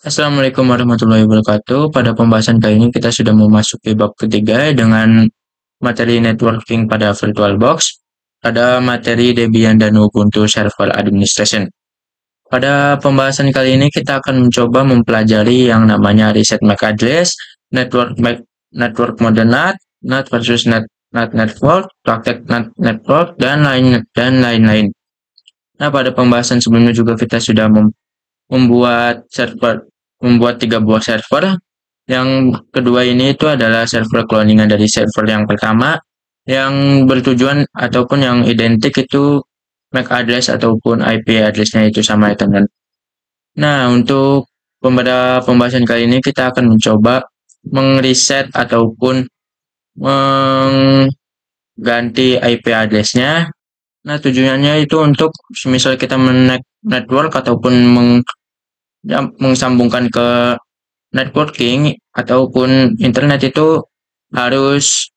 Assalamualaikum warahmatullahi wabarakatuh. Pada pembahasan kali ini kita sudah memasuki bab ketiga dengan materi networking pada VirtualBox. Ada materi Debian dan Ubuntu Server Administration. Pada pembahasan kali ini kita akan mencoba mempelajari yang namanya reset MAC address, network mode NAT versus NAT network, praktek NAT network, dan lain-lain. Nah, pada pembahasan sebelumnya juga kita sudah membuat 3 buah server. Yang kedua ini itu adalah server cloningan dari server yang pertama yang bertujuan ataupun yang identik itu MAC address ataupun IP address-nya itu sama ya teman. Nah, untuk pada pembahasan kali ini kita akan mencoba mengreset ataupun mengganti IP address-nya. Nah, tujuannya itu untuk misal kita network ataupun mengsambungkan ke networking ataupun internet itu harus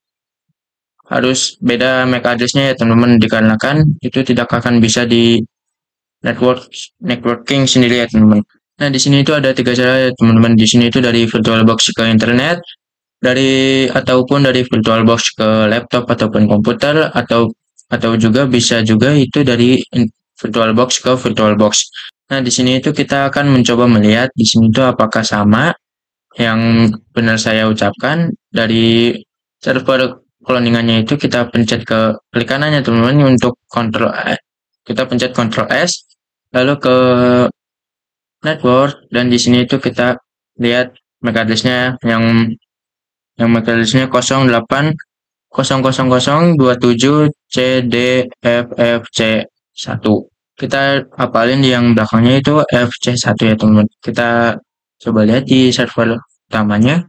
beda MAC address-nya ya teman-teman, dikarenakan itu tidak akan bisa di networking sendiri ya teman-teman. Nah, di sini itu ada 3 cara ya teman-teman. Di sini itu dari VirtualBox ke internet, ataupun dari VirtualBox ke laptop ataupun komputer, atau juga bisa juga itu dari VirtualBox ke VirtualBox. Nah, di sini itu kita akan mencoba melihat di sini itu apakah sama yang benar saya ucapkan. Dari server cloningannya itu kita pencet ke klik kanannya teman-teman untuk kita pencet Ctrl S, lalu ke network, dan di sini itu kita lihat MAC address-nya yang MAC address-nya 08027CDFFC1. Kita hafalin yang belakangnya itu FC1 ya teman-teman. Kita coba lihat di server utamanya.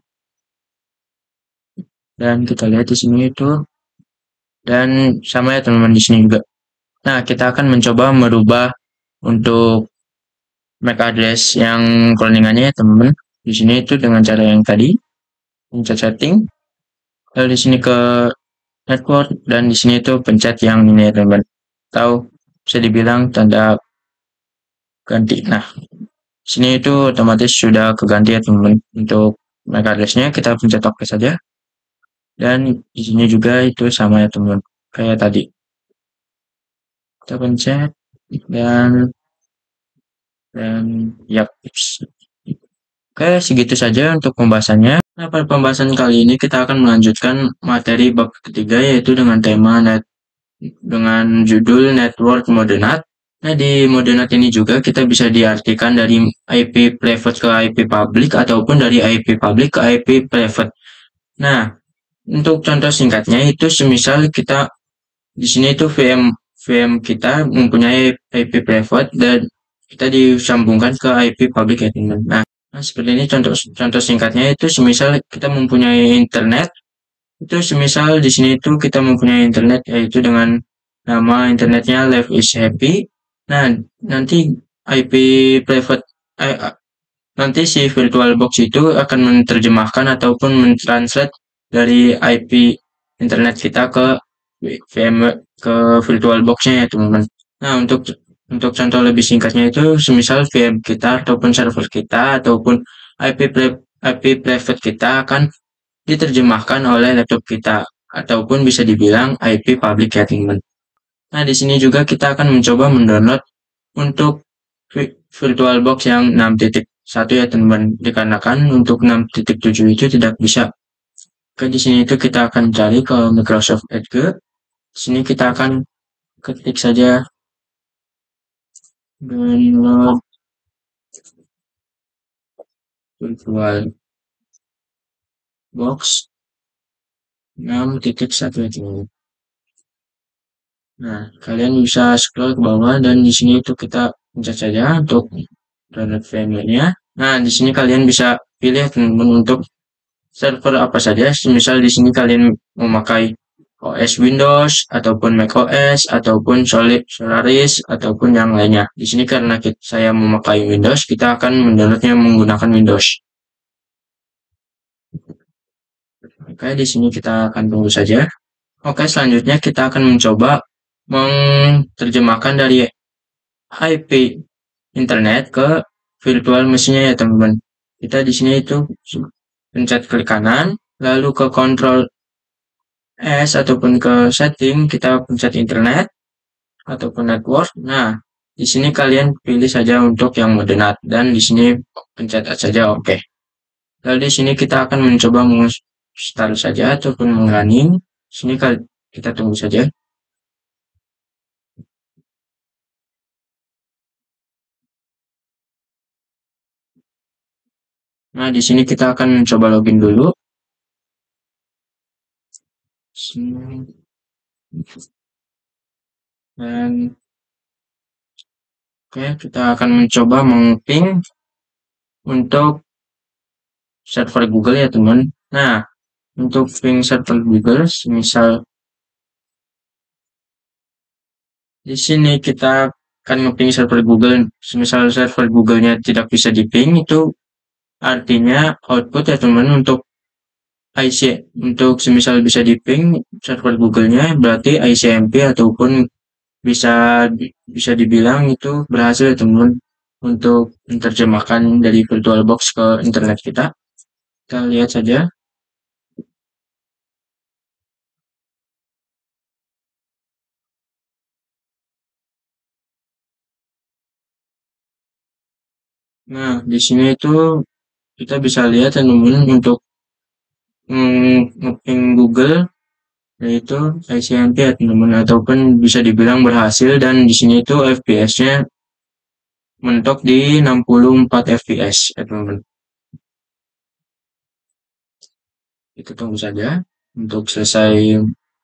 Dan kita lihat di sini itu, dan sama ya teman-teman di sini juga. Nah, kita akan mencoba merubah untuk MAC address yang cloningannya ya teman-teman. Di sini itu dengan cara yang tadi, pencet setting, lalu di sini ke network, dan di sini itu pencet yang ini ya teman-teman. Atau bisa dibilang tanda ganti. Nah, sini itu otomatis sudah keganti ya teman-teman. Untuk MAC address-nya kita pencet OK saja. Dan di sini juga itu sama ya teman-teman, kayak tadi. Kita pencet dan ya. Oke, segitu saja untuk pembahasannya. Nah, pada pembahasan kali ini kita akan melanjutkan materi bab ketiga, yaitu dengan tema dengan judul network mode NAT. Nah, di mode NAT ini juga kita bisa diartikan dari IP private ke IP public ataupun dari IP public ke IP private. Nah, untuk contoh singkatnya itu semisal kita di sini itu VM kita mempunyai IP private dan kita disambungkan ke IP public ya teman-teman. Nah, seperti ini contoh singkatnya itu semisal kita mempunyai internet. Itu semisal di sini itu kita mempunyai internet yaitu dengan nama internetnya Life is Happy. Nah, nanti IP private nanti si VirtualBox itu akan menerjemahkan ataupun mentranslate dari IP internet kita ke VirtualBox-nya ya teman-teman. Nah, untuk contoh lebih singkatnya itu semisal VM kita ataupun server kita ataupun IP private kita akan diterjemahkan oleh laptop kita ataupun bisa dibilang IP public ya teman-teman. Nah, di sini juga kita akan mencoba mendownload untuk VirtualBox yang 6.1 ya teman-teman, dikarenakan untuk 6.7 itu tidak bisa. Oke, di sini itu kita akan cari ke Microsoft Edge. Di sini kita akan ketik saja download VirtualBox 6.1 ya teman-teman. Nah, kalian bisa scroll ke bawah dan di sini itu kita pencet saja untuk download VMware-nya. Nah, di sini kalian bisa pilih teman-teman untuk server apa saja. Misal di sini kalian memakai OS Windows ataupun Mac OS ataupun Solaris ataupun yang lainnya. Di sini karena saya memakai Windows, kita akan mendownloadnya menggunakan Windows. Oke, di sini kita akan tunggu saja. Oke, selanjutnya kita akan mencoba menerjemahkan dari IP internet ke virtual mesinnya ya teman-teman. kita di sini itu pencet klik kanan, lalu ke Ctrl S ataupun ke setting, kita pencet internet ataupun network. Nah, di sini kalian pilih saja untuk yang mode NAT dan di sini pencet saja OK. Lalu di sini kita akan mencoba start saja ataupun mengrunning. Sini kita tunggu saja. Nah, di sini kita akan mencoba login dulu. Dan oke, kita akan mencoba mengping untuk server Google ya teman. Nah, untuk ping server Google, misal di sini kita akan ngeping server Google, misal server Google-nya tidak bisa diping, itu artinya output ya teman untuk IC, untuk semisal bisa diping server Google-nya, berarti ICMP ataupun bisa bisa dibilang itu berhasil ya teman untuk menerjemahkan dari VirtualBox ke internet kita. Kita lihat saja. Nah, di sini itu kita bisa lihat teman-teman untuk ngeping Google yaitu ICMP ya teman-teman ataupun bisa dibilang berhasil dan di sini itu FPS-nya mentok di 64 fps ya teman-teman. Kita tunggu saja untuk selesai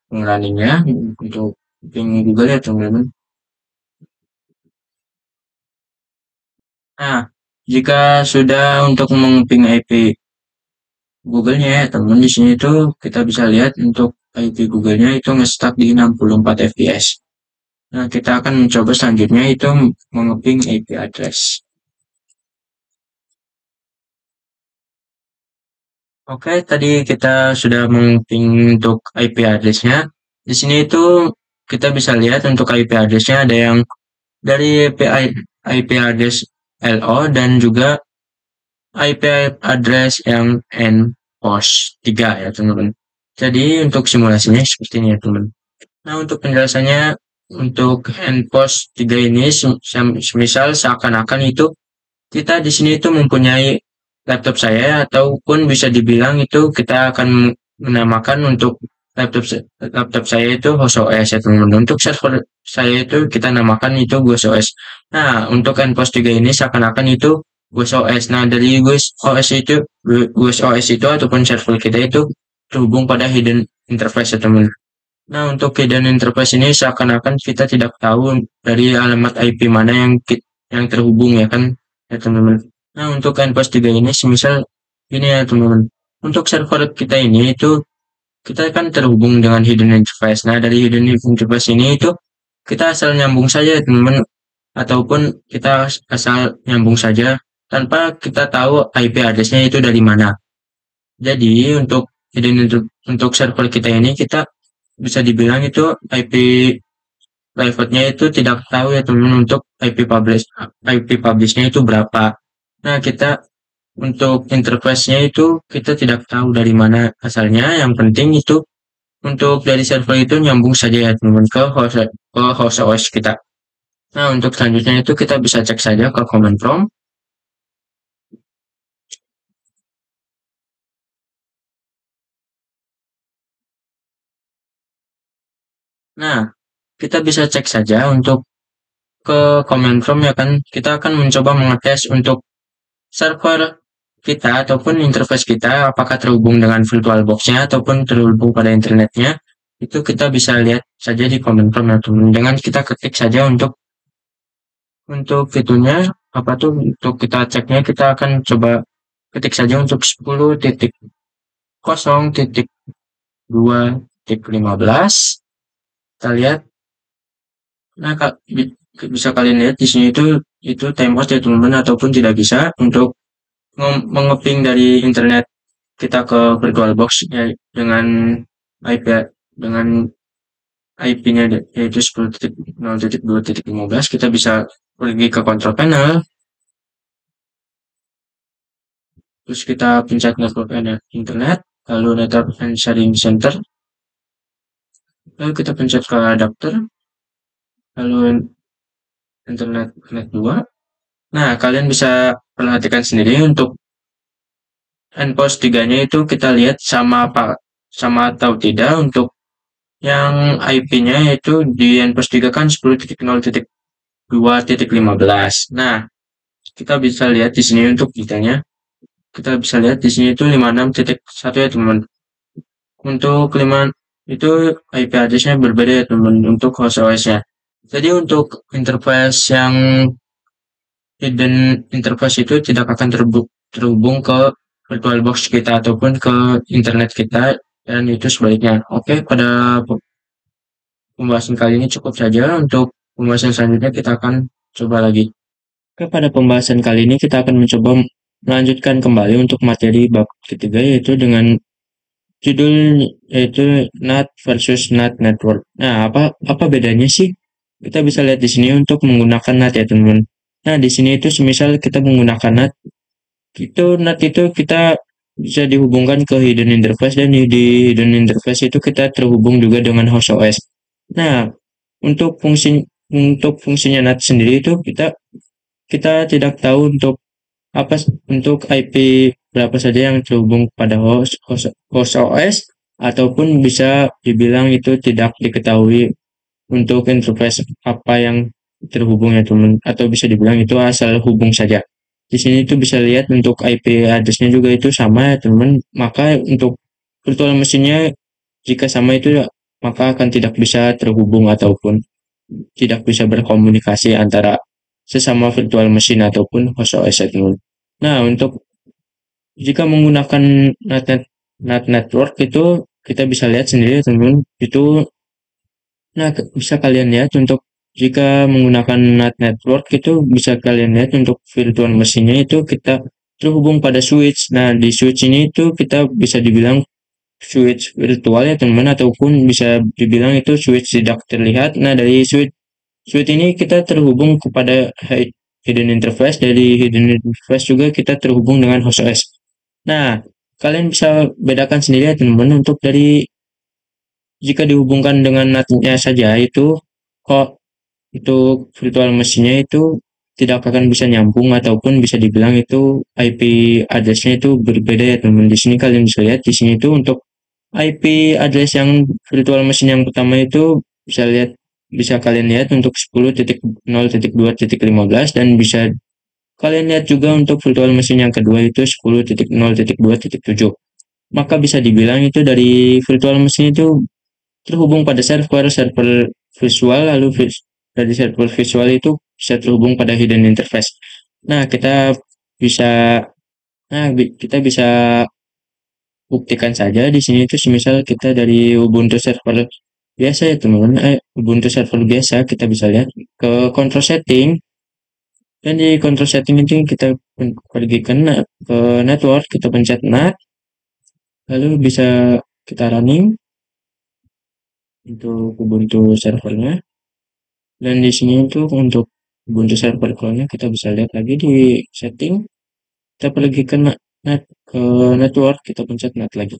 pengrunning-nya untuk ping Google ya teman-teman. Nah, jika sudah untuk mengping IP Google-nya ya teman, di sini tuh kita bisa lihat untuk IP Google-nya itu nge-stuck di 64 fps. Nah, kita akan mencoba selanjutnya itu mengeping IP address. Oke, tadi kita sudah mengeping untuk IP address-nya. Di sini itu kita bisa lihat untuk IP address-nya ada yang dari IP address LO dan juga IP address yang npos 3 ya teman-teman. Jadi untuk simulasinya seperti ini ya teman. Nah untuk penjelasannya untuk npos 3 ini misal seakan-akan itu kita di sini itu mempunyai laptop saya ataupun bisa dibilang itu kita akan menamakan untuk laptop saya itu host OS ya teman-teman. Untuk server saya itu kita namakan itu GUS OS. Nah, untuk npos 3 ini seakan-akan itu GUS OS. Nah, dari GUS OS itu ataupun server kita itu terhubung pada hidden interface ya teman. Nah, untuk hidden interface ini seakan-akan kita tidak tahu dari alamat IP mana yang terhubung ya kan ya teman-teman. Nah, untuk npos 3 ini semisal ini ya teman-teman. Untuk server kita ini itu kita kan terhubung dengan hidden interface. Nah, dari hidden interface ini itu kita asal nyambung saja teman-teman ataupun kita asal nyambung saja tanpa kita tahu IP address-nya itu dari mana. Jadi, untuk server kita ini kita bisa dibilang itu IP private-nya itu tidak tahu ya teman-teman untuk IP publish-nya itu berapa. Nah, kita untuk interface-nya itu kita tidak tahu dari mana asalnya. Yang penting itu untuk dari server itu nyambung saja ya teman-teman ke host OS kita. Nah, untuk selanjutnya itu kita bisa cek saja ke command prompt. Nah, kita bisa cek saja untuk ke command prompt ya kan. Kita akan mencoba mengetes untuk server kita ataupun interface kita apakah terhubung dengan VirtualBox-nya ataupun terhubung pada internetnya. Itu kita bisa lihat saja di command prompt ya teman. Dengan kita ketik saja untuk itunya apa tuh untuk kita ceknya kita akan coba ketik saja untuk 10.0.2.15. Kita lihat. Nah, Kak, bisa kalian lihat di sini itu timeout ya teman-teman ataupun tidak bisa untuk mengeping dari internet kita ke VirtualBox ya, dengan IP dengan IP-nya yaitu 10.0.2.15. Kita bisa pergi ke control panel. Terus kita pencet network and internet, lalu network and sharing center, lalu kita pencet ke adapter, lalu internet net 2. Nah, kalian bisa perhatikan sendiri untuk endpost 3-nya itu kita lihat sama apa, sama atau tidak untuk yang IP-nya yaitu di endpost 3 kan 10.0.2.15. Nah, kita bisa lihat di sini untuk detailnya. Kita bisa lihat di sini itu 56.1 ya teman. Untuk 5 itu IP address-nya berbeda ya teman untuk host OS-nya. Jadi untuk interface yang hidden interface itu tidak akan terhubung ke VirtualBox kita ataupun ke internet kita dan itu sebaliknya. Oke, pada pembahasan kali ini cukup saja. Untuk pembahasan selanjutnya kita akan coba lagi. Oke, pada pembahasan kali ini kita akan mencoba melanjutkan kembali untuk materi bab ketiga yaitu dengan judul yaitu NAT versus NAT network. Nah, apa bedanya sih? Kita bisa lihat di sini untuk menggunakan NAT ya, teman-teman. Nah, di sini itu semisal kita menggunakan NAT, itu NAT itu kita bisa dihubungkan ke hidden interface dan di hidden interface itu kita terhubung juga dengan host OS. Nah, untuk fungsinya NAT sendiri itu kita tidak tahu untuk IP berapa saja yang terhubung pada host OS ataupun bisa dibilang itu tidak diketahui untuk interface apa yang terhubungnya teman atau bisa dibilang itu asal hubung saja. Di sini itu bisa lihat untuk IP address-nya juga itu sama ya teman. Maka untuk virtual mesinnya jika sama itu maka akan tidak bisa terhubung ataupun tidak bisa berkomunikasi antara sesama virtual mesin ataupun host OS ya teman. Nah, untuk jika menggunakan NAT network itu kita bisa lihat sendiri teman itu. Nah, bisa kalian lihat untuk jika menggunakan NAT network itu bisa kalian lihat untuk virtual mesinnya itu kita terhubung pada switch. Nah, di switch ini itu kita bisa dibilang switch virtual ya teman-teman ataupun bisa dibilang itu switch tidak terlihat. Nah, dari switch ini kita terhubung kepada hidden interface. Dari hidden interface juga kita terhubung dengan host OS. Nah, kalian bisa bedakan sendiri ya teman-teman untuk dari jika dihubungkan dengan NAT-nya saja itu kok itu virtual mesinnya itu tidak akan bisa nyambung ataupun bisa dibilang itu IP address-nya itu berbeda ya teman. Di sini kalian bisa lihat di sini itu untuk IP address yang virtual mesin yang pertama itu bisa kalian lihat untuk 10.0.2.15 dan bisa kalian lihat juga untuk virtual mesin yang kedua itu 10.0.2.7. Maka bisa dibilang itu dari virtual mesin itu terhubung pada server visual lalu dari server visual itu bisa terhubung pada hidden interface. Nah, bisa kita bisa buktikan saja di sini itu semisal kita dari Ubuntu server biasa ya teman-teman, Ubuntu server biasa kita bisa lihat ke control setting dan di control setting itu kita pergi ke network, kita pencet NAT, lalu bisa kita running untuk Ubuntu servernya. Dan di sini untuk Ubuntu server clone-nya kita bisa lihat lagi di setting, kita pergi ke network, kita pencet NAT lagi.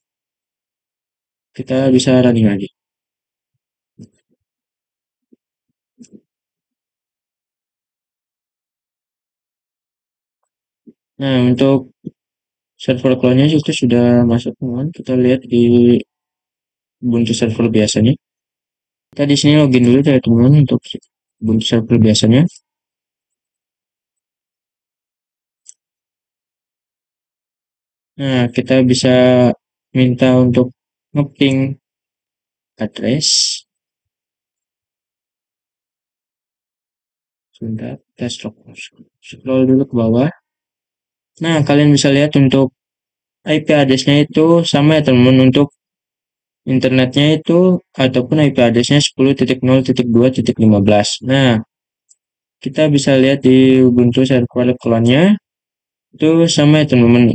Kita bisa running lagi. Nah, untuk server clone-nya itu sudah masuk teman. Kita lihat di Ubuntu server biasanya. Kita di sini login dulu ya teman untuk Ubuntu server biasanya. Nah, kita bisa minta untuk nge-ping address. Sebentar, kita scroll dulu ke bawah. Nah, kalian bisa lihat untuk IP address-nya itu sama ya teman untuk internetnya itu ataupun IP address-nya 10.0.2.15. Nah, kita bisa lihat di Ubuntu server clone-nya itu sama ya teman-teman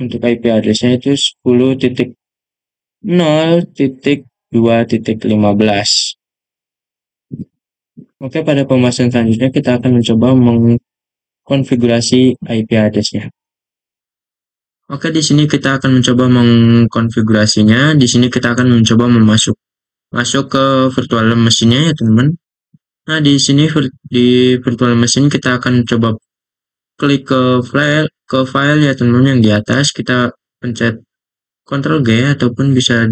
untuk IP address-nya itu 10.0.2.15. Oke, pada pembahasan selanjutnya kita akan mencoba mengkonfigurasi IP address-nya. Oke, di sini kita akan mencoba mengkonfigurasinya. Di sini kita akan mencoba masuk ke virtual machine-nya ya, teman-teman. Nah, di sini di virtual machine kita akan coba klik ke file ya, teman-teman, yang di atas. Kita pencet Ctrl G ataupun bisa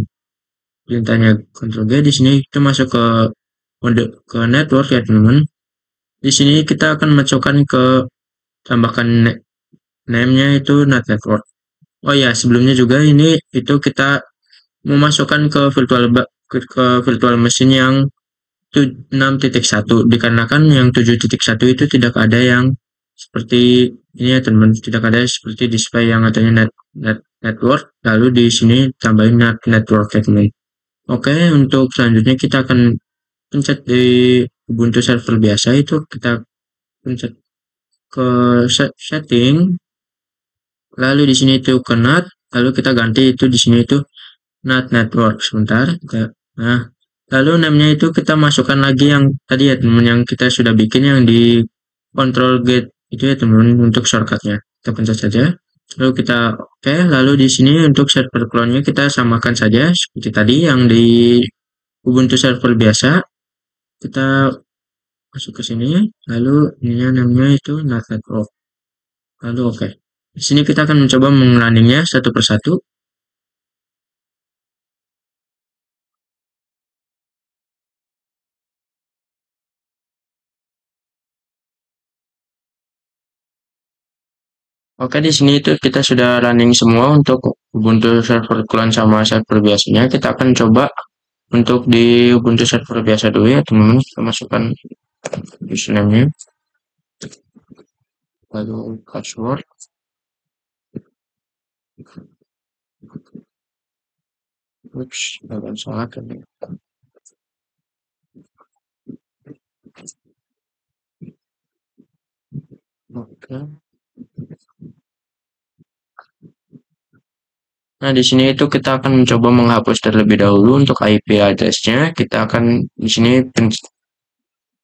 perintahnya Ctrl G. Di sini kita masuk ke network ya, teman-teman. Di sini kita akan masukkan tambahkan name-nya itu NAT network. Oh ya, sebelumnya juga itu kita memasukkan ke virtual machine yang 6.1 dikarenakan yang 7.1 itu tidak ada yang seperti ini ya, teman, tidak ada seperti display yang adanya network, lalu di sini tambahin NAT network ya, teman. Oke, untuk selanjutnya kita akan pencet di Ubuntu server biasa, itu kita pencet ke setting, lalu di sini itu ke NAT, lalu kita ganti itu di sini itu NAT network. Sebentar, nah, lalu namanya itu kita masukkan lagi yang tadi ya, teman, yang kita sudah bikin yang di control gate itu ya, teman, untuk shortcutnya kita pencet saja, lalu kita oke. Lalu di sini untuk server clone-nya kita samakan saja seperti tadi yang di Ubuntu server biasa. Kita masuk ke sini, lalu ini namanya itu NAT network, lalu oke. Di sini kita akan mencoba mengulanginya satu persatu. Oke, di sini itu kita sudah running semua untuk Ubuntu server clone sama server biasanya. Kita akan coba untuk di Ubuntu server biasa dulu ya, teman-teman. Kita masukkan username-nya, lalu password. Ups, agak salah kan ya. Oke. Nah, di sini itu kita akan mencoba menghapus terlebih dahulu untuk IP address-nya. Kita akan di sini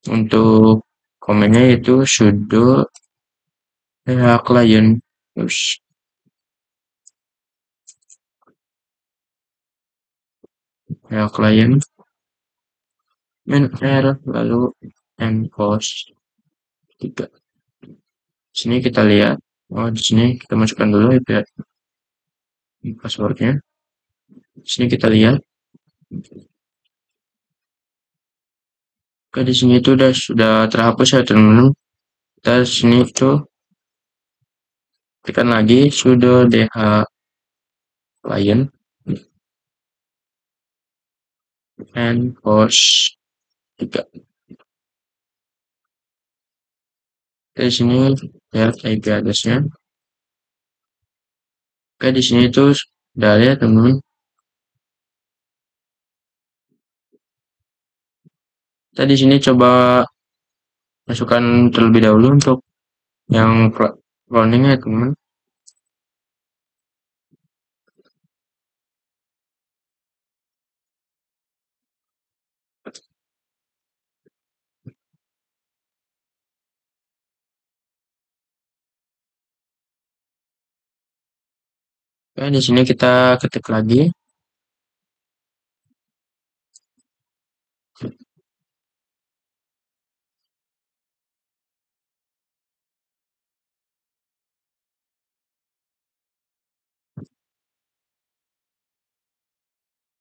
untuk komennya itu sudo client. Ups, client -r lalu enforce 3. Di sini kita lihat, oh di sini kita masukkan dulu IP passwordnya. Di sini kita lihat, oke, di sini itu sudah terhapus ya, teman-teman. Kita di sini itu tekan lagi sudo dh client enforce 3. Di sini lihat IP address-nya. Oke, di sini itu sudah lihat, teman-teman. Kita di sini coba masukkan terlebih dahulu untuk yang cloning-nya, teman-teman. Oke, di sini kita ketik lagi.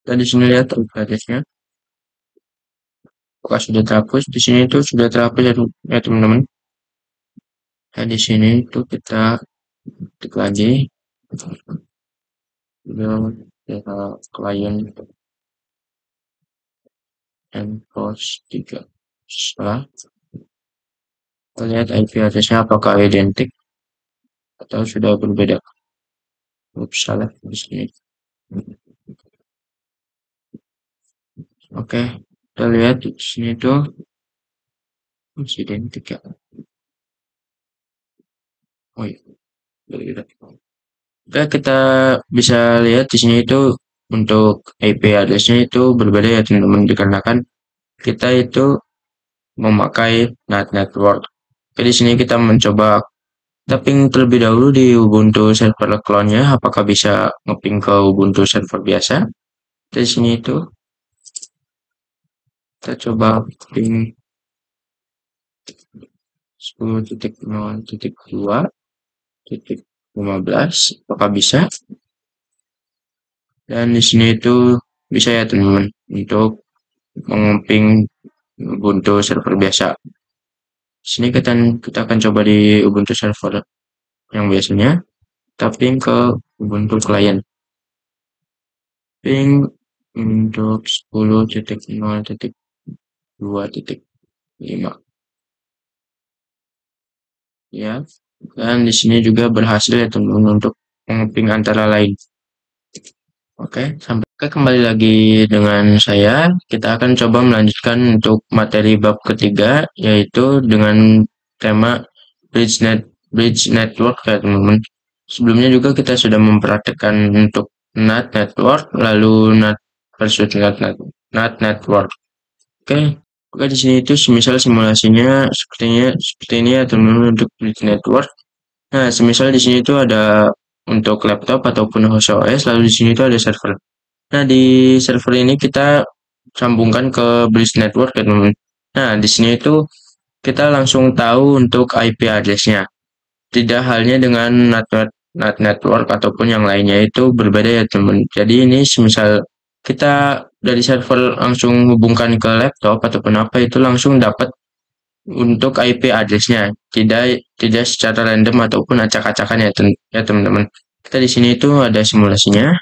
Dan di sini lihat IP address-nya. Apakah sudah terhapus? Di sini itu sudah terhapus ya, teman-teman. Nah, di sini itu kita ketik lagi client enforce 3. Setelah kita lihat IP address-nya apakah identik atau sudah berbeda. Ups, salah di sini. Oke, kita lihat di sini tuh masih identik ya. Oh iya, berbeda. Oke, kita bisa lihat di sini itu untuk IP address-nya itu berbeda ya, teman-teman, dikarenakan kita itu memakai NAT network. Oke, di sini kita mencoba ping terlebih dahulu di Ubuntu server clone-nya, apakah bisa ngeping ke Ubuntu server biasa. Di sini itu kita coba ping 10.0.2.15, apakah bisa? Dan di sini itu bisa ya teman-teman untuk mengeping Ubuntu server biasa. Di sini kita akan coba di Ubuntu server yang biasanya, kita ping ke Ubuntu client. Ping untuk 10.0.2.5 ya. Dan di sini juga berhasil ya teman-teman untuk mengeping antara lain. Oke, kembali lagi dengan saya. Kita akan coba melanjutkan untuk materi bab ketiga, yaitu dengan tema bridge network ya teman-teman. Sebelumnya juga kita sudah mempraktekkan untuk NAT network, lalu NAT versus NAT network. Oke, di sini itu semisal simulasinya seperti ini ya teman-teman untuk bridge network. Nah, semisal di sini itu ada untuk laptop ataupun host OS, lalu di sini itu ada server. Nah, di server ini kita sambungkan ke bridge network ya teman-teman. Nah, di sini itu kita langsung tahu untuk IP address-nya. Tidak halnya dengan NAT network ataupun yang lainnya itu berbeda ya teman-teman. Jadi ini semisal kita dari server langsung hubungkan ke laptop ataupun apa itu langsung dapat untuk IP address-nya, tidak secara random ataupun acak-acakan ya teman-teman. Kita di sini itu ada simulasinya.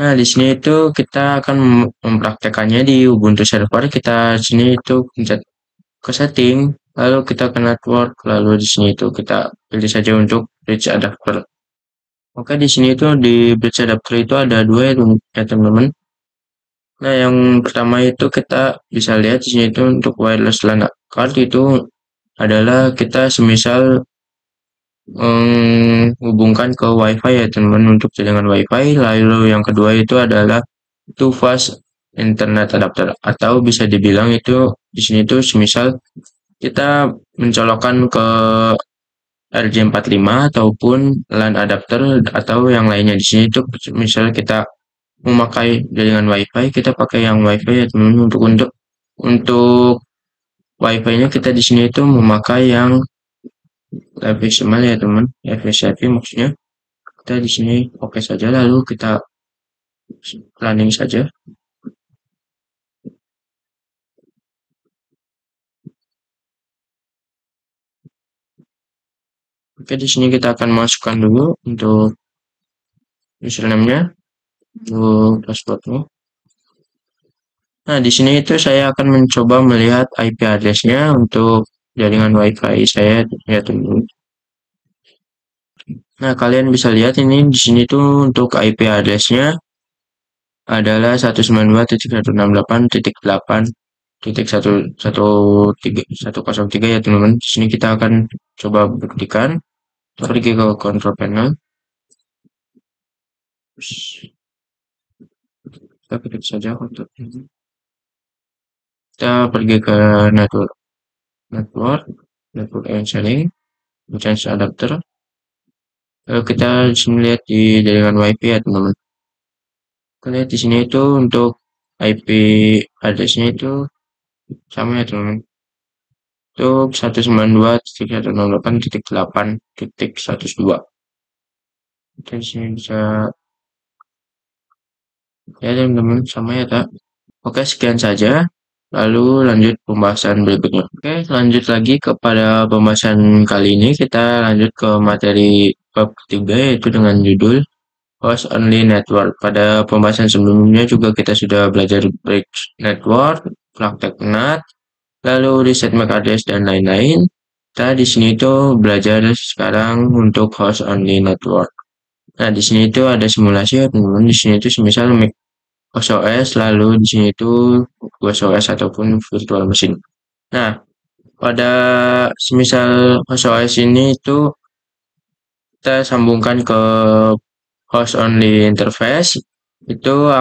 Nah, di sini itu kita akan mempraktekannya di Ubuntu server. Kita di sini itu pencet ke setting, lalu kita ke network, lalu di sini itu kita pilih saja untuk bridge adapter. Oke, di sini itu di bridge adapter itu ada dua ya teman-teman. Nah, yang pertama itu kita bisa lihat di sini itu untuk wireless LAN card itu adalah kita semisal menghubungkan ke WiFi ya teman-teman untuk jaringan WiFi. Lalu yang kedua itu adalah two fast internet adapter, atau bisa dibilang itu di sini itu semisal kita mencolokkan ke RJ45 ataupun LAN adapter atau yang lainnya. Di sini itu misal kita memakai jaringan WiFi, kita pakai yang WiFi ya teman-teman. Untuk WiFi-nya kita di sini itu memakai yang FSML ya teman, FSIP maksudnya. Kita di sini oke saja, lalu kita running saja. Oke, di sini kita akan masukkan dulu untuk username-nya, untuk password-nya. Nah, di sini itu saya akan mencoba melihat IP address-nya untuk jaringan WiFi saya ya teman-teman. Nah, kalian bisa lihat ini di sini tuh untuk IP address-nya adalah 192.8.8.103 ya teman-teman. Di sini kita akan coba buktikan. Kita pergi ke control panel. Kita pilih saja untuk ini. Kita pergi ke network and sharing, change adapter. Lalu kita di sini lihat di jaringan WiFi ya teman-teman. Kita lihat di sini itu untuk IP address-nya itu sama ya teman-teman. Untuk 192.168.8.102. Kita di sini bisa ya teman-teman, sama ya tak? Oke, sekian saja. Lalu lanjut pembahasan berikutnya. Oke, lanjut lagi kepada pembahasan kali ini. Kita lanjut ke materi bab ketiga, yaitu dengan judul Host Only Network. Pada pembahasan sebelumnya juga kita sudah belajar bridge network, praktek NAT, lalu reset MAC address dan lain-lain. Kita di sini itu belajar sekarang untuk host only network. Nah, di sini itu ada simulasi ya teman-teman. Di sini itu semisal host OS, lalu di sini itu host OS ataupun virtual machine. Nah, pada semisal host OS ini itu kita sambungkan ke host only interface, itu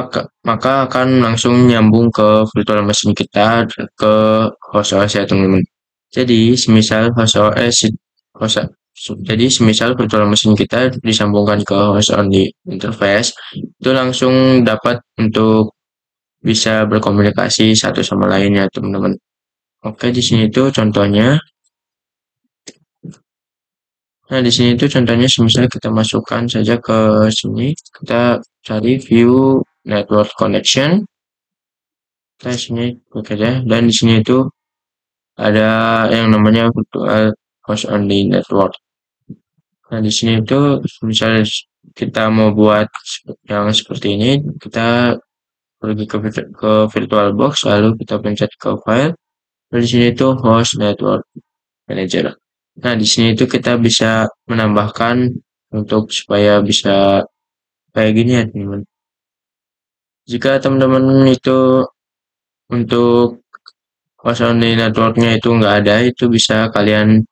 maka akan langsung nyambung ke virtual machine kita ke host OS ya teman-teman. Jadi semisal host Jadi semisal virtual machine kita disambungkan ke host only interface, itu langsung dapat untuk bisa berkomunikasi satu sama lainnya, teman-teman. Oke, di sini itu contohnya. Nah, di sini itu contohnya semisal kita masukkan saja ke sini, kita cari view network connection. Kita sini klik aja, dan di sini itu ada yang namanya virtual host only network. Nah, di sini itu misalnya kita mau buat yang seperti ini, kita pergi ke VirtualBox, lalu kita pencet ke file. Dan di sini itu host network manager. Nah, di sini itu kita bisa menambahkan untuk supaya bisa kayak gini ya, teman-teman. Jika teman-teman itu untuk host only networknya itu nggak ada, itu bisa kalian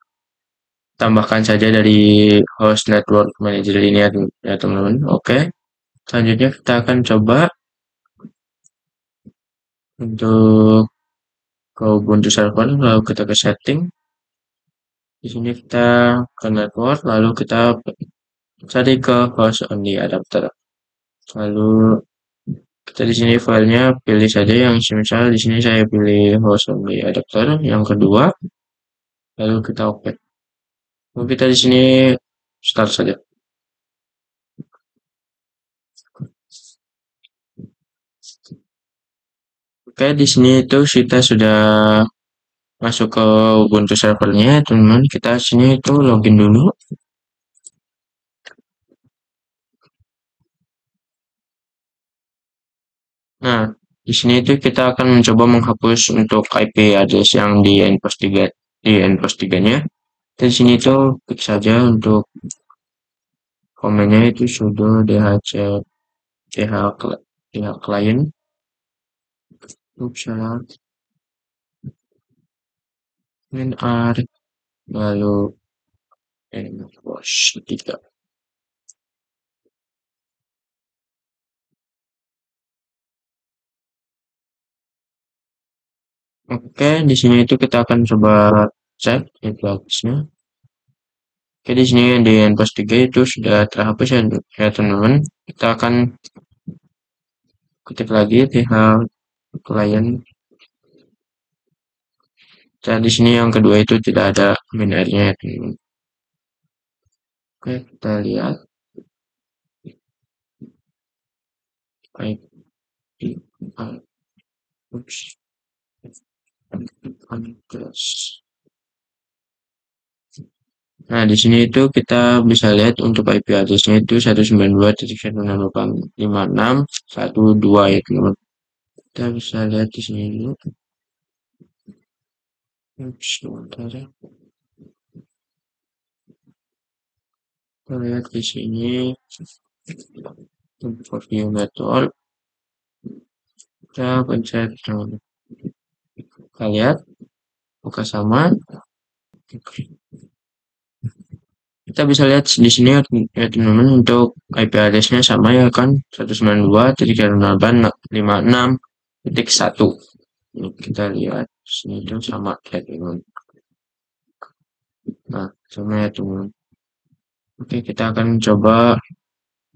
tambahkan saja dari host network manager ini ya teman-teman. Oke, selanjutnya kita akan coba untuk ke Ubuntu server, lalu kita ke setting. Di sini kita ke network, lalu kita cari ke host only adapter. Lalu kita di sini filenya pilih saja yang misalnya di sini saya pilih host only adapter yang kedua, lalu kita oke. Lalu kita di sini start saja. Oke, di sini itu kita sudah masuk ke Ubuntu servernya, teman-teman. Kita sini itu login dulu. Nah, di sini itu kita akan mencoba menghapus untuk IP address yang di endpost 3 nya. Di sini itu klik saja untuk komennya itu sudo dhc dh client. Salah. R lalu endpost 3. Oke, di sini itu kita akan coba cek IP address-nya. Oke, di sini di endpost 3 itu sudah terhapus ya teman-teman. Kita akan ketik lagi th client. Dan di sini yang kedua itu tidak ada binarnya ya teman-teman. Oke, kita lihat IP address. Nah, di sini itu kita bisa lihat untuk IP address-nya itu 192.168.5612 ya teman-teman. Kita bisa lihat di sini dulu. Sebentar ya. Kita lihat di sini untuk view network. Kita pencet teman-teman. Kita lihat buka sama. Kita bisa lihat di sini ya teman-teman untuk IP address-nya sama ya kan 192.168.56.1. Kita lihat sini itu sama ya teman-teman. Nah, sama ya teman-teman. Oke, kita akan coba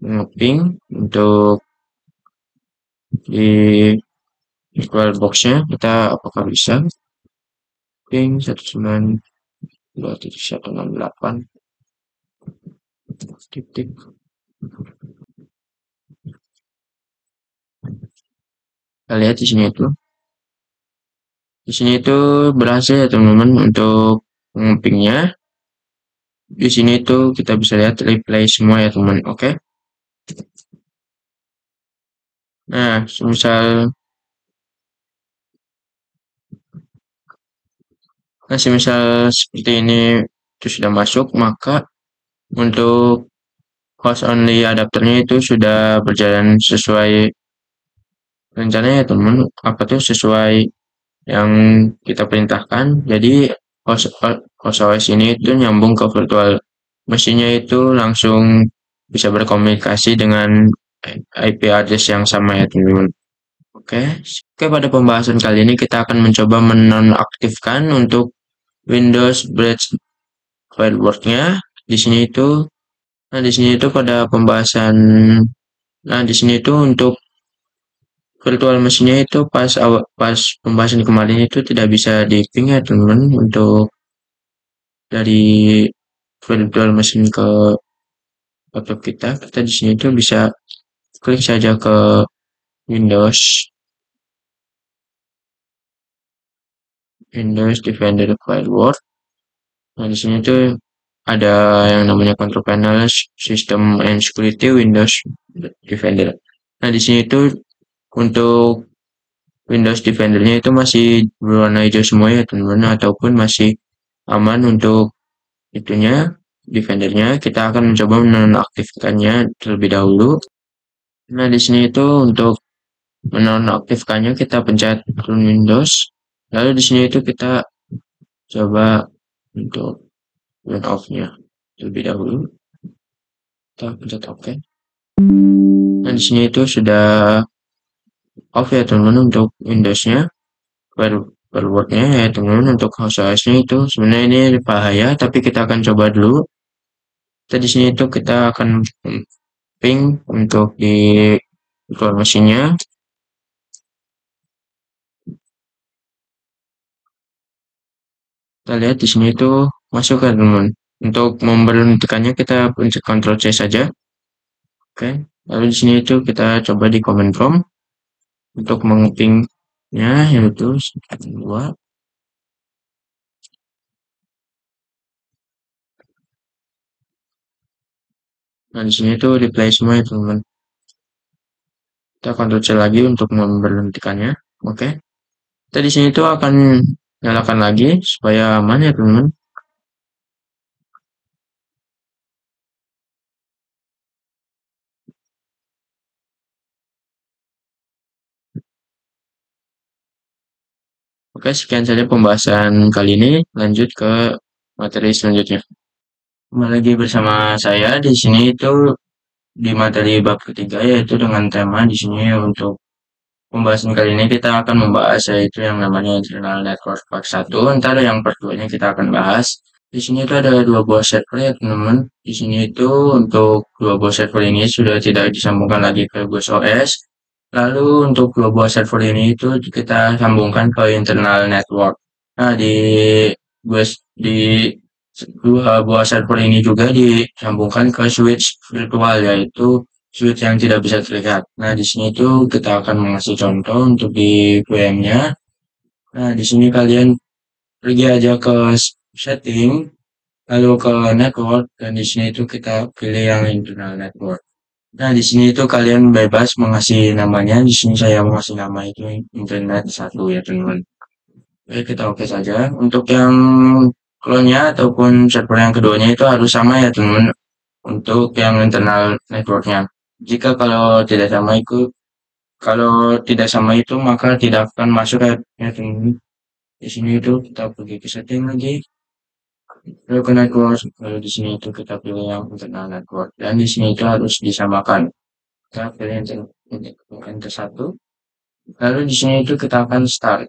ngeping untuk di VirtualBox-nya kita apakah bisa ping 192.168 titik. Kita lihat di sini itu. Di sini itu berhasil ya teman-teman untuk ngepingnya. Di sini itu kita bisa lihat replay semua ya teman. Oke. Nah, semisal seperti ini itu sudah masuk, maka untuk host only adapternya itu sudah berjalan sesuai rencananya ya teman. Apa tuh sesuai yang kita perintahkan. Jadi host OS ini itu nyambung ke virtual mesinnya itu langsung bisa berkomunikasi dengan IP address yang sama ya teman-teman. Oke, pada pembahasan kali ini kita akan mencoba menonaktifkan untuk Windows Bridge Firewall-nya. di sini itu, di sini itu pada pembahasan, di sini itu untuk virtual mesinnya itu pas pembahasan kemarin itu tidak bisa di ping ya teman-teman untuk dari virtual mesin ke laptop kita. Kita di sini itu bisa klik saja ke Windows, Defender Firewall. Nah, di sini tuh ada yang namanya control panel, system and security, Windows Defender. Nah, di sini tuh untuk Windows Defender-nya itu masih berwarna hijau semua ya teman-teman, ataupun masih aman untuk itunya, Defender-nya. Kita akan mencoba menonaktifkannya terlebih dahulu. Nah, di sini itu untuk menonaktifkannya kita pencet turn Windows. Lalu di sini itu kita coba untuk turn off-nya terlebih dahulu. Kita pencet OK. Nah, di sini itu sudah off ya teman-teman untuk Windows-nya, firewall-nya ya teman-teman. Untuk host-nya itu sebenarnya ini bahaya, tapi kita akan coba dulu. Kita di sini itu kita akan ping untuk di virtual mesinnya. Kita lihat di sini itu masuk kan teman-teman. Untuk memberhentikannya kita pencet Ctrl C saja. Oke. Lalu di sini itu kita coba di command prompt untuk mengepingnya yaitu 2. Nah, di sini itu replay semua ya teman-teman. Kita Ctrl C lagi untuk memberhentikannya. Oke. Kita di sini itu akan nyalakan lagi supaya aman ya teman-teman. Oke, sekian saja pembahasan kali ini. Lanjut ke materi selanjutnya. Kembali lagi bersama saya di sini itu di materi bab ketiga, yaitu dengan tema di sini untuk pembahasan kali ini kita akan membahas yaitu yang namanya internal network part 1. Ntar yang part 2-nya kita akan bahas. Di sini itu ada dua buah server ya teman-teman. Di sini itu untuk dua buah server ini sudah tidak disambungkan lagi ke bus OS. Lalu untuk dua buah server ini itu kita sambungkan ke internal network. Nah, di dua buah server ini juga disambungkan ke switch virtual, yaitu switch yang tidak bisa terlihat. Nah, di sini itu kita akan mengasih contoh untuk di VM-nya. Nah, di sini kalian pergi aja ke setting, lalu ke network, dan di sini itu kita pilih yang internal network. Nah, di sini itu kalian bebas mengasih namanya. Di sini saya mengasih nama itu internet 1 ya teman-teman. Oke, kita oke saja. Untuk yang clone-nya ataupun server yang keduanya itu harus sama ya teman-teman untuk yang internal networknya. Jika kalau tidak sama itu maka tidak akan masuk ya teman-teman. Di sini itu kita pergi ke setting lagi, lalu ke network, lalu di sini itu kita pilih yang internal network, dan di sini itu harus disamakan. Kita pilih enter 1, lalu di sini itu kita akan start.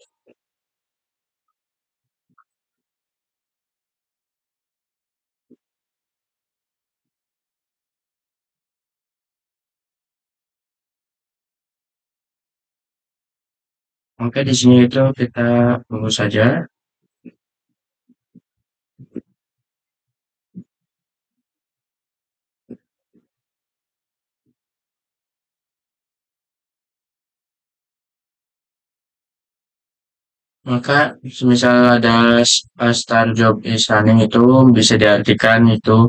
Oke, di sini itu kita tunggu saja. Maka misal ada start job is running itu bisa diartikan itu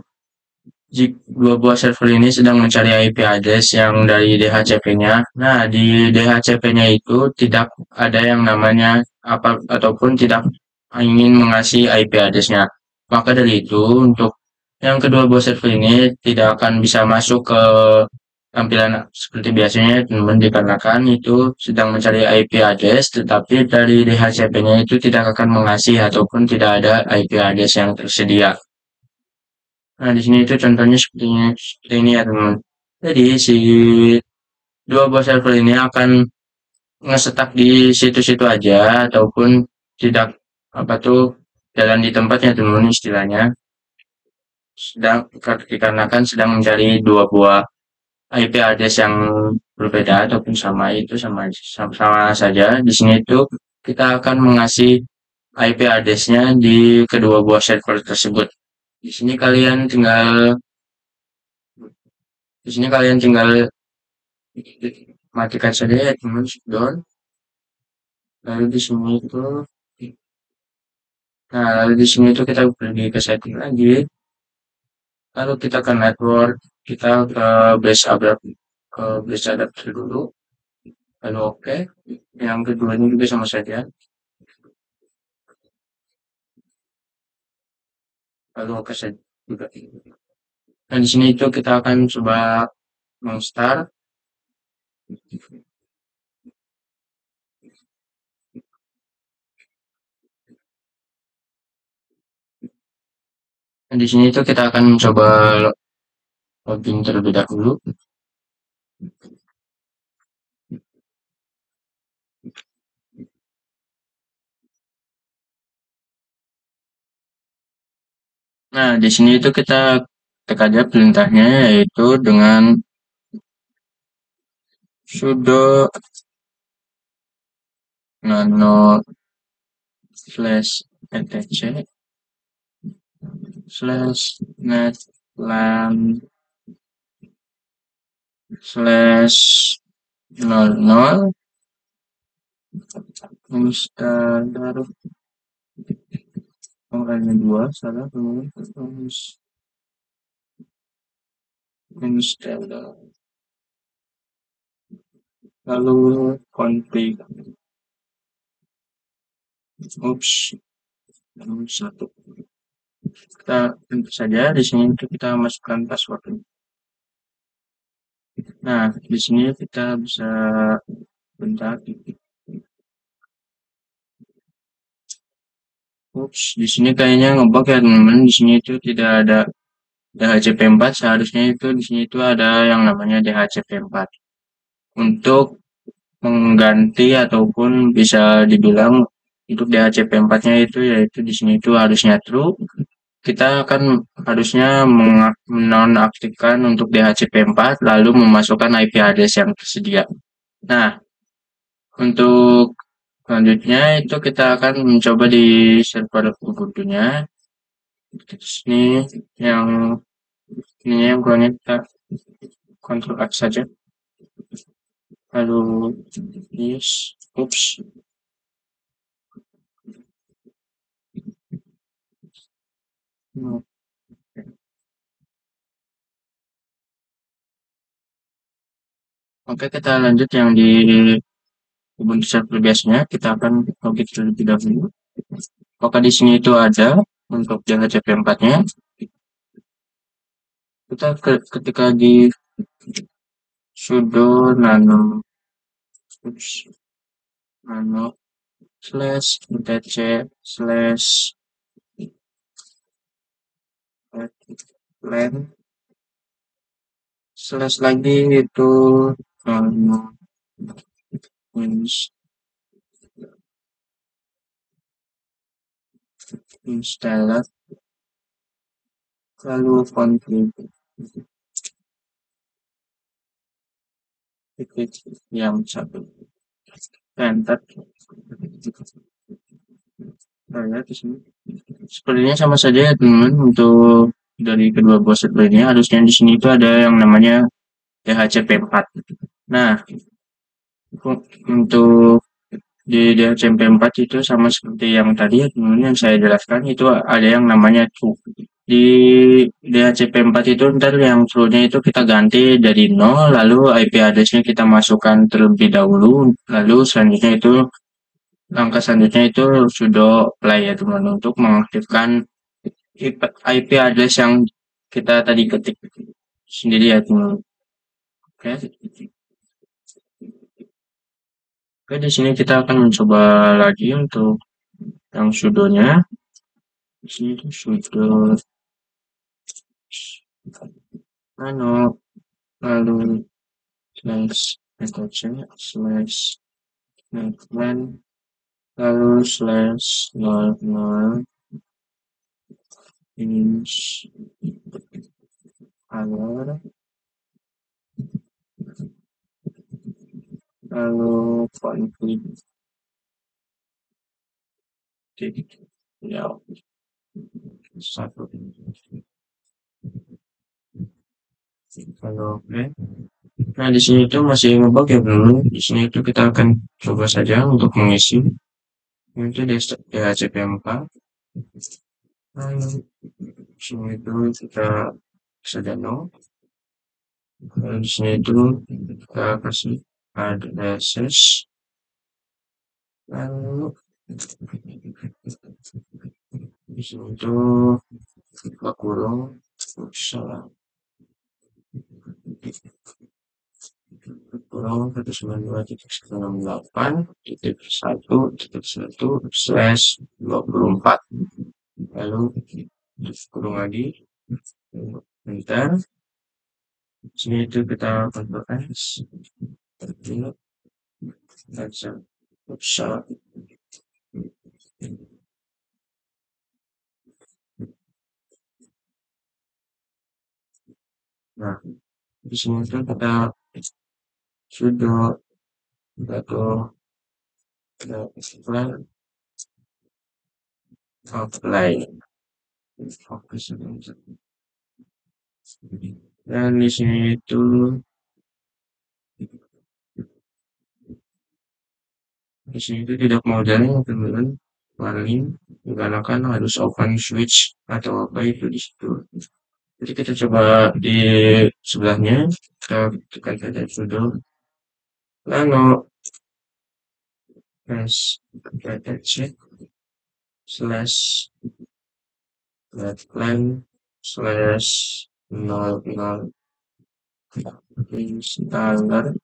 jika dua buah server ini sedang mencari IP address yang dari DHCP-nya. Nah, di DHCP-nya itu tidak ada yang namanya apa ataupun tidak ingin mengasih IP address-nya. Maka dari itu, untuk yang kedua buah server ini tidak akan bisa masuk ke tampilan seperti biasanya, teman-teman, dikarenakan itu sedang mencari IP address, tetapi dari DHCP-nya itu tidak akan mengasih ataupun tidak ada IP address yang tersedia. Nah, di sini itu contohnya seperti ini ya, teman. Jadi, si dua buah server ini akan ngesetak di situ-situ aja, ataupun tidak, apa tuh, jalan di tempatnya, teman, istilahnya. dikarenakan sedang mencari dua buah IP address yang berbeda ataupun sama, itu sama saja. Di sini itu kita akan mengasih IP address-nya di kedua buah server tersebut. Di sini kalian tinggal di sini kalian tinggal matikan saja ya teman down. Lalu di sini itu lalu di sini itu kita pergi ke setting lagi. Lalu kita ke network, kita ke base adapter dulu. Lalu oke. Yang kedua ini juga sama saja. Lalu oke saja juga. Nah, di sini itu kita akan coba start. Nah, di sini itu kita akan coba login terlebih dahulu. Nah, di sini itu kita ketik aja perintahnya, yaitu dengan sudo nano slash etc slash netlan slash 00 installer orangnya dua salah terus installer lalu config lalu satu. Kita tentu saja di sini untuk kita masukkan password. Nah, di sini kita bisa bentar. Di sini kayaknya ngebug ya teman-teman. Di sini itu tidak ada DHCP4. Seharusnya itu di sini itu ada yang namanya DHCP4 untuk mengganti ataupun bisa dibilang untuk DHCP4-nya itu yaitu di sini itu harusnya true. Kita akan harusnya menonaktifkan untuk DHCP4 lalu memasukkan IP address yang tersedia. Nah, untuk selanjutnya itu kita akan mencoba di server Ubuntu-nya. Di sini yang ini yang kita Ctrl X saja. Lalu yes, Oke, kita lanjut yang di Ubuntu server biasanya. Kita akan login terlebih dahulu. Apakah di sini itu ada untuk DHCP4-nya? Kita ketika di sudo nano slash etc slash plan slash lagi itu nano installer lalu config yang satu enter. Nah, ya, di sini sepertinya sama saja ya teman untuk dari kedua buah server ini harusnya di sini itu ada yang namanya DHCP4. Nah, untuk di DHCP4 itu sama seperti yang tadi ya teman yang saya jelaskan itu ada yang namanya true. Di DHCP4 itu ntar yang true-nya itu kita ganti dari 0 lalu IP address-nya kita masukkan terlebih dahulu lalu selanjutnya itu langkah selanjutnya itu sudo apply ya teman untuk mengaktifkan IP address yang kita tadi ketik sendiri ya teman. Oke. Oke, di sini kita akan mencoba lagi untuk yang sudonya. Di sini itu sudo nano lalu slash metode slash netplan lalu slash 00 installer, lalu konflik ya satu kalau oke. Nah, di sini itu masih ngebug ya belum. Di sini itu kita akan coba saja untuk mengisi. Itu di HCP4. Lalu di sini itu kita bisa download. Lalu di sini itu kita kasih addresses. Lalu di sini itu kita kurung salah kurung 192.168.1.1/24. Lalu kurung lagi, enter. Sini itu kita Ctrl S, bisa. Nah, di sini itu kita sudah kita apply fokus. Dan di sini itu tidak mau jalan teman-teman, paling digunakan harus open switch atau apa itu di situ. Jadi kita coba di sebelahnya, kita tekan saja sudo lalu press check slash plan slash 00 installer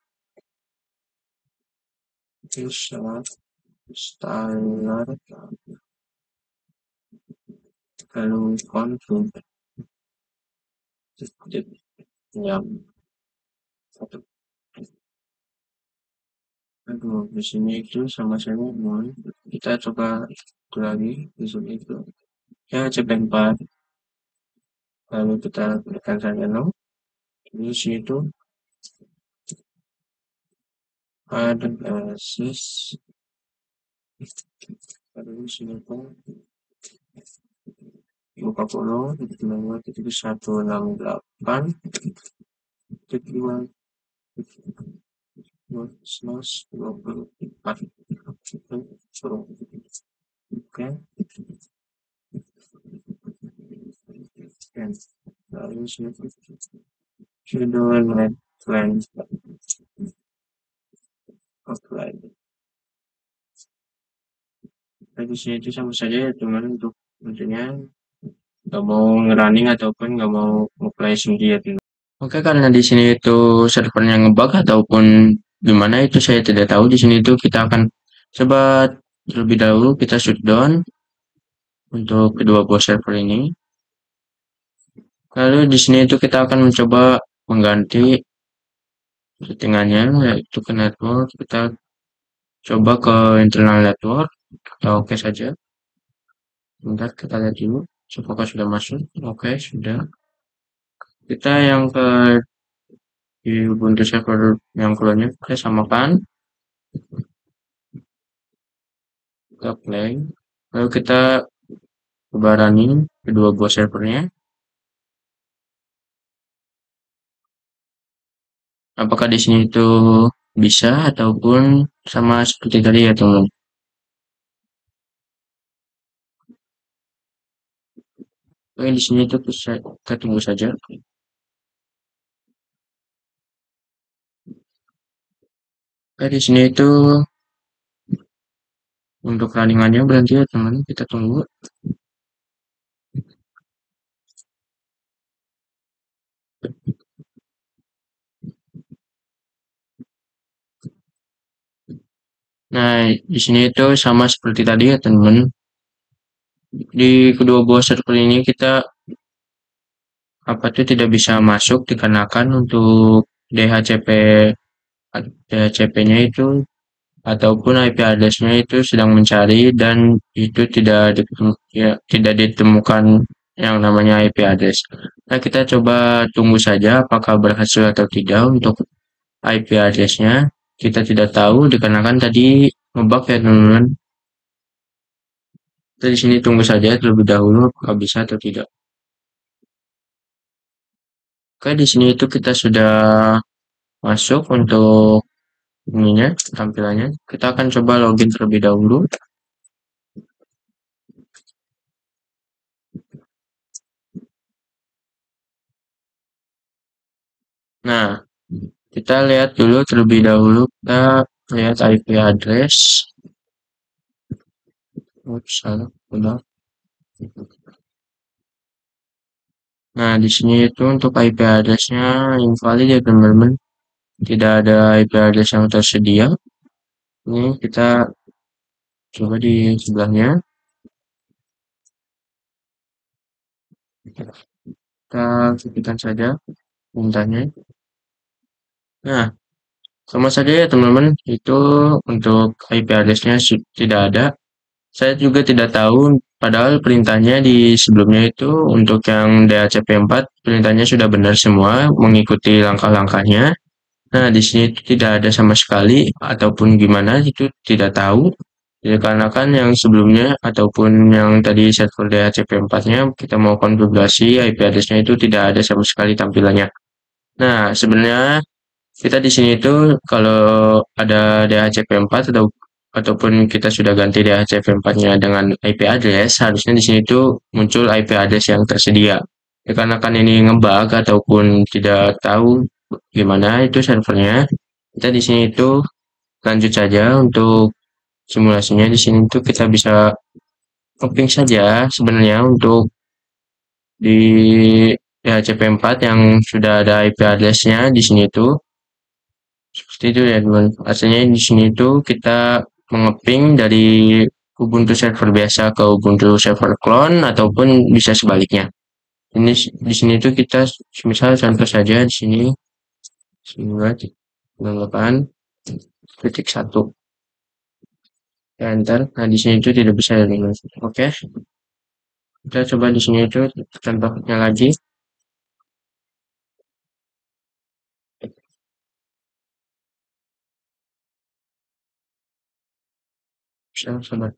lalu config yang satu. Aduh, di sini itu sama saya mohon kita coba itu lagi di sini itu ya CP4 lalu kita tekan saja no. Di sini itu ada basis lalu di sini itu buka follow titik 168 titik 2 24 oke. Lalu sini sudah red plan apply. Di sini itu sama saja ya teman untuk tentunya nggak mau ngerunning ataupun nggak mau apply sendiri. Oke, karena di sini itu servernya ngebug ataupun gimana itu saya tidak tahu. Di sini itu kita akan coba terlebih dahulu kita shutdown untuk kedua buah server ini. Lalu di sini itu kita akan mencoba mengganti settingannya yaitu ke network. Kita coba ke internal network. Kita oke saja. Bentar kita lihat dulu apakah sudah masuk. Oke, sudah. Kita yang ke di Ubuntu server yang clone-nya kita samakan. Kita play. Lalu kita coba running kedua buah servernya. Apakah di sini itu bisa ataupun sama seperti tadi ya teman. Oke, di sini itu kita tunggu saja. Oke, di sini itu untuk runningannya berhenti ya teman. Kita tunggu. Nah, di sini itu sama seperti tadi ya teman. Di kedua buah server ini kita apa itu tidak bisa masuk dikarenakan untuk DHCP-nya itu ataupun IP address-nya itu sedang mencari dan itu tidak ditemukan yang namanya IP address. Nah, kita coba tunggu saja apakah berhasil atau tidak untuk IP address-nya. Kita tidak tahu dikarenakan tadi ngebug ya teman-teman. Kita di sini tunggu saja terlebih dahulu apakah bisa atau tidak. Oke, di sini itu kita sudah masuk untuk ininya, tampilannya. Kita akan coba login terlebih dahulu. Nah, kita lihat dulu terlebih dahulu, kita lihat IP address. Oops, salah, udah. Nah, di sini itu untuk IP address-nya invalid ya teman-teman. Tidak ada IP address yang tersedia. Ini kita coba di sebelahnya. Kita cukupkan saja perintahnya. Nah, sama saja ya teman-teman. Itu untuk IP address-nya tidak ada. Saya juga tidak tahu, padahal perintahnya di sebelumnya itu untuk yang DHCP4, perintahnya sudah benar semua, mengikuti langkah-langkahnya. Nah, di sini itu tidak ada sama sekali, ataupun gimana, itu tidak tahu. Ya, karena kan yang sebelumnya, ataupun yang tadi server DHCP4-nya, kita mau konfigurasi IP address-nya itu tidak ada sama sekali tampilannya. Nah, sebenarnya kita di sini itu kalau ada DHCP4 ataupun kita sudah ganti DHCP4-nya dengan IP address, harusnya di sini itu muncul IP address yang tersedia. Ya, karena kan ini ngebug ataupun tidak tahu gimana itu servernya, kita di sini itu lanjut saja untuk simulasinya. Di sini itu kita bisa coping saja sebenarnya untuk di DHCP4 yang sudah ada IP address-nya di sini itu. Seperti itu ya teman. Artinya di sini itu kita mengeping dari Ubuntu server biasa ke Ubuntu server clone ataupun bisa sebaliknya. Ini di sini itu kita misal contoh saja di sini 9.8.1 enter. Nah, di sini itu tidak bisa ya teman. Oke, kita coba di sini itu contohnya lagi. Bisa, sobat.